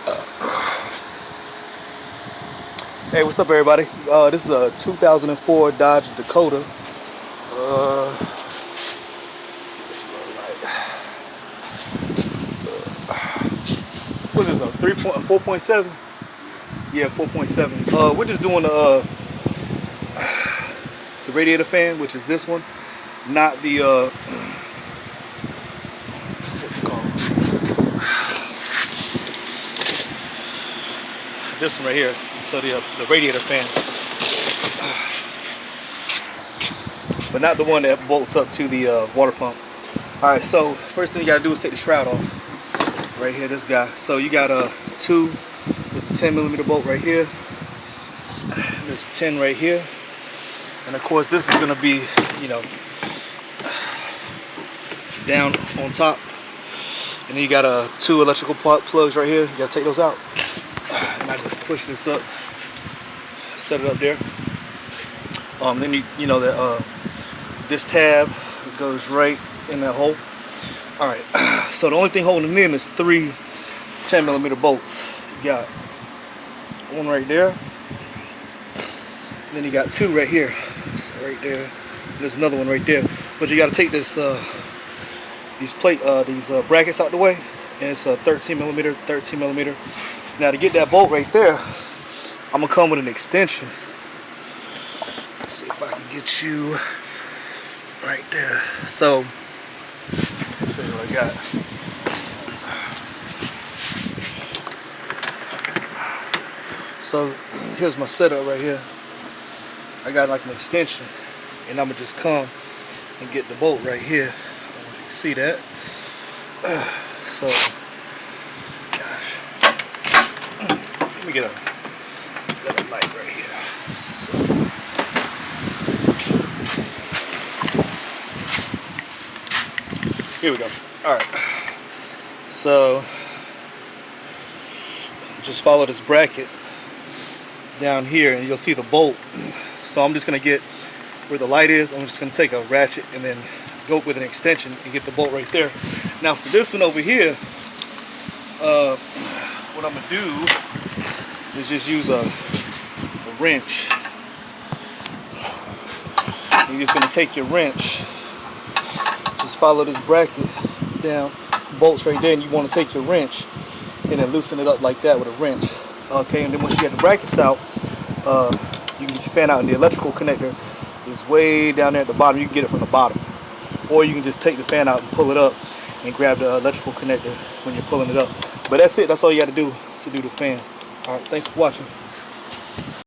Hey, what's up, everybody? This is a 2004 Dodge Dakota. Let's see what she look like. What is this? A 4.7? Yeah, 4.7. We're just doing the radiator fan, which is this one, not the what's it called? This one right here. So the radiator fan, but not the one that bolts up to the water pump. All right, so first thing you gotta do is take the shroud off. Right here, this guy. So you got there's a 10mm bolt right here. There's a 10 right here, and of course this is gonna be, down on top. And then you got two electrical plugs right here. You gotta take those out. And I just push this up, set it up there. Then you know that this tab goes right in that hole. All right. So the only thing holding it in is three 10mm bolts. You got one right there. And then you got two right here. So right there. There's another one right there. But you got to take this these brackets out the way. And it's a 13mm. Now to get that bolt right there, I'm gonna come with an extension. Let's see if I can get you right there. So, I'll show you what I got. So here's my setup right here. I got like an extension, and I'm gonna just come and get the bolt right here. You can see that. So. Let me get a light right here. So, here we go. All right. So just follow this bracket down here, and you'll see the bolt. So I'm just gonna get where the light is. I'm just gonna take a ratchet and then go with an extension and get the bolt right there. Now for this one over here, what I'm gonna do is just use a wrench. You're just going to take your wrench, just follow this bracket down, bolts right there, and you want to take your wrench and then loosen it up like that with a wrench. Okay, and then once you get the brackets out, you can get your fan out, and the electrical connector is way down there at the bottom. You can get it from the bottom, or you can just take the fan out and pull it up and grab the electrical connector when you're pulling it up. But that's it. That's all you got to do the fan. All right, thanks for watching.